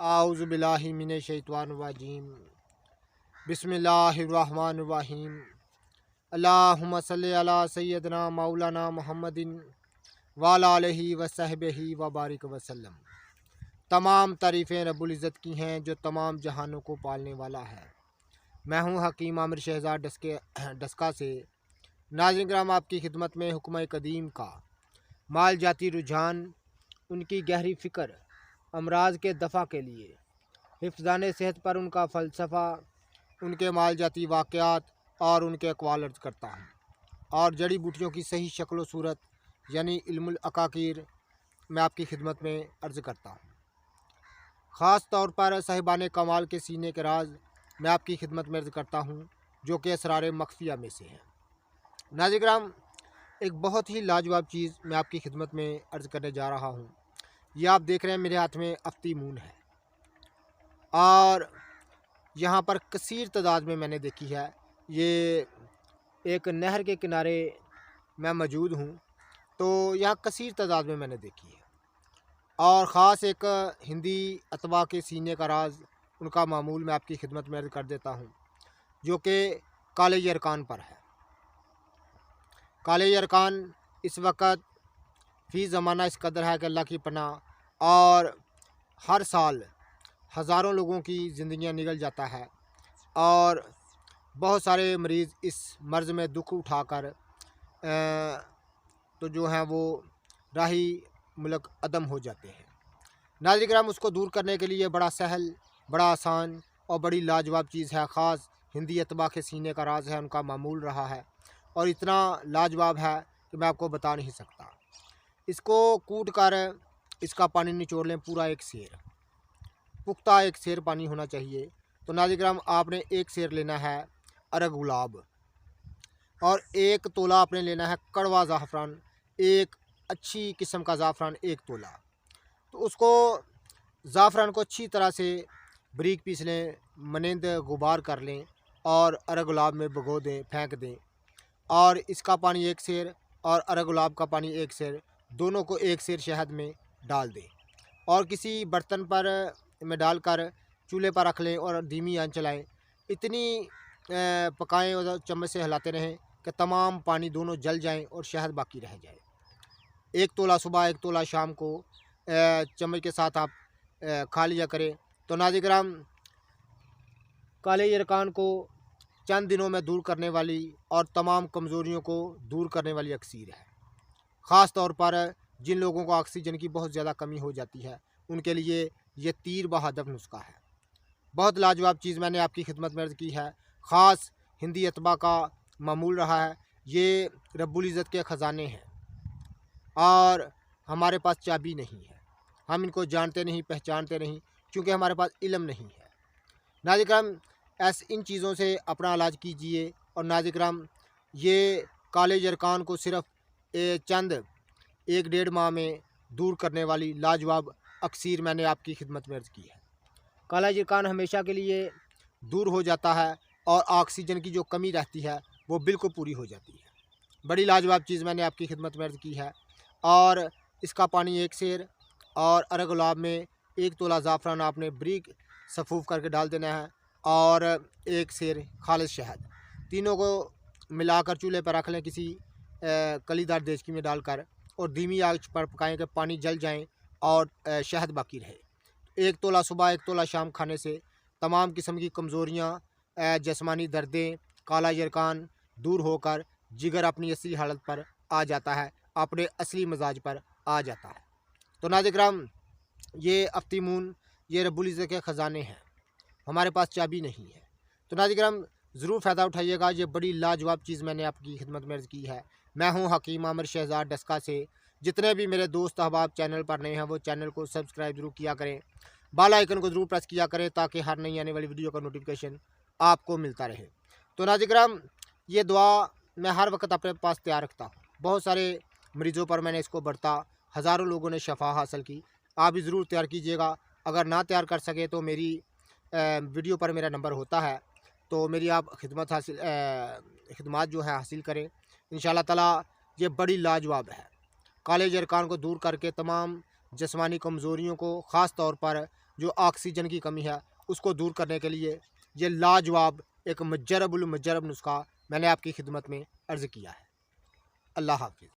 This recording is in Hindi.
आऊज़ु बिल्लाहि मिनश शैतानिर रजीम। बिस्मिल्लाहिर्रहमानिर्रहीम। अल्लाहुम्मा सल्लि अला सय्यदना मौलाना मुहम्मदिन व अला आलिहि व सहबिहि व बारिक वसल्लम। तमाम तारीफ़ें रब्बुल इज़्ज़त की हैं जो तमाम जहानों को पालने वाला है। मैं हूँ हकीम आमिर शहज़ाद डस्का से। नाज़रीन किराम, आपकी खिदमत में हुक्म कदीम का माल जाती रुझान, उनकी गहरी फ़िक्र, अमराज के दफ़ा के लिए हिफ्ज़ान सेहत पर उनका फ़लसफ़ा, उनके माल जाती वाक़यात और उनके अक़वाल अर्ज़ करता हूँ। और जड़ी बूटियों की सही शक्ल व सूरत यानी इल्मुल अकाकीर मैं आपकी खिदमत में अर्ज़ करता हूँ। ख़ास तौर पर साहिबान कमाल के सीने के राज मैं आपकी खिदमत में अर्ज़ करता हूँ, जो कि असरार मख्फिया में से हैं। नाज़रीन किराम, एक बहुत ही लाजवाब चीज़ मैं आपकी खिदमत में अर्ज़ करने जा रहा हूँ। ये आप देख रहे हैं मेरे हाथ में अफ्तीमून है और यहाँ पर कसीर तादाद में मैंने देखी है। ये एक नहर के किनारे मैं मौजूद हूँ, तो यहाँ कसीर तादाद में मैंने देखी है। और ख़ास एक हिंदी अतबा के सीने का राज, उनका मामूल मैं आपकी खिदमत में अर्ज़ कर देता हूँ, जो कि काले यरकान पर है। काले यरकान इस वक्त फ़ी ज़माना इस कदर है कि अल्लाह की पनाह, और हर साल हज़ारों लोगों की ज़िंदगियाँ निगल जाता है और बहुत सारे मरीज़ इस मर्ज़ में दुख उठाकर तो जो हैं वो राही मुल्क अदम हो जाते हैं। नाज़रीन किराम, उसको दूर करने के लिए बड़ा सहल, बड़ा आसान और बड़ी लाजवाब चीज़ है। ख़ास हिंदी अतबा के सीने का राज है, उनका मामूल रहा है और इतना लाजवाब है कि मैं आपको बता नहीं सकता। इसको कूट कर इसका पानी निचोड़ लें, पूरा एक सेर, पुख्ता एक सेर पानी होना चाहिए। तो नाज़रीन किराम, आपने एक सेर लेना है अरग गुलाब और एक तोला आपने लेना है कड़वा ज़ाफ़रान, एक अच्छी किस्म का ज़ाफ़रान एक तोला। तो उसको ज़ाफ़रान को अच्छी तरह से बारीक पीस लें, मनिंद गुबार कर लें और अरग गुलाब में भिगो दें, फेंक दें। और इसका पानी एक सेर और अरग गुलाब का पानी एक सेर, दोनों को एक सेर शहद में डाल दें और किसी बर्तन पर में डालकर चूल्हे पर रख लें और धीमी आंच चलाएँ। इतनी पकाएं और चम्मच से हिलाते रहें कि तमाम पानी दोनों जल जाएं और शहद बाकी रह जाए। एक तोला सुबह, एक तोला शाम को चम्मच के साथ आप खा लिया करें। तो नाज़रीन किराम, काले यरकान को चंद दिनों में दूर करने वाली और तमाम कमज़ोरियों को दूर करने वाली अक्सीर है। ख़ास तौर पर जिन लोगों को ऑक्सीजन की बहुत ज़्यादा कमी हो जाती है, उनके लिए ये तीर बहादुर नुस्खा है। बहुत लाजवाब चीज़ मैंने आपकी खिदमत में अर्ज़ की है। ख़ास हिंदी अतबा का मामूल रहा है। ये रब्बुल इज़्ज़त के ख़जाने हैं और हमारे पास चाबी नहीं है। हम इनको जानते नहीं, पहचानते नहीं, क्योंकि हमारे पास इल्म नहीं है। नाज़रीन किराम, इन चीज़ों से अपना इलाज कीजिए। और नाज़रीन किराम, ये काले यरकान को सिर्फ़ चंद 1-1.5 माह में दूर करने वाली लाजवाब अक्सीर मैंने आपकी खिदमत में अर्ज़ की है। काला यरकान हमेशा के लिए दूर हो जाता है और ऑक्सीजन की जो कमी रहती है वो बिल्कुल पूरी हो जाती है। बड़ी लाजवाब चीज़ मैंने आपकी खिदमत में अर्ज़ की है। और इसका पानी एक सेर और अरग गुलाब में एक तोला ज़ाफ़रान आपने बारीक सफ़ूफ़ करके डाल देना है और एक सेर खालिस शहद, तीनों को मिलाकर चूल्हे पर रख लें किसी कलीदार देचकी में डालकर और धीमी आंच पर पकाएं कि पानी जल जाएं और शहद बाकी रहे। एक तोला सुबह, एक तोला शाम खाने से तमाम किस्म की कमज़ोरियाँ, जिस्मानी दर्दें, काला यरकान दूर होकर जिगर अपनी असली हालत पर आ जाता है, अपने असली मिजाज पर आ जाता है। तो नाज़रीन किराम, ये अफ्तीमून, ये रब्बुल इज़्ज़त के ख़जाने हैं, हमारे पास चाबी नहीं है। तो नाज़रीन किराम, ज़रूर फ़ायदा उठाइएगा। ये बड़ी लाजवाब चीज़ मैंने आपकी खिदमत में अर्ज़ की है। मैं हूँ हकीम आमिर शहज़ाद डस्का से। जितने भी मेरे दोस्त अहबाब चैनल पर नए हैं, वो चैनल को सब्सक्राइब ज़रूर किया करें, बेल आइकन को ज़रूर प्रेस किया करें, ताकि हर नई आने वाली वीडियो का नोटिफिकेशन आपको मिलता रहे। तो नाज़रीन किराम, ये दुआ मैं हर वक्त अपने पास तैयार रखता हूँ। बहुत सारे मरीज़ों पर मैंने इसको बरता, हज़ारों लोगों ने शफा हासिल की। आप भी ज़रूर तैयार कीजिएगा। अगर ना तैयार कर सके तो मेरी वीडियो पर मेरा नंबर होता है, तो मेरी आप खिदमत जो है हासिल करें। इंशाअल्लाह ताला ये बड़ी लाजवाब है। काले यरकान को दूर करके तमाम जिस्मानी कमज़ोरियों को, ख़ास तौर पर जो ऑक्सीजन की कमी है उसको दूर करने के लिए ये लाजवाब एक मुजरब नुस्खा मैंने आपकी खिदमत में अर्ज़ किया है। अल्लाह हाफ़िज़।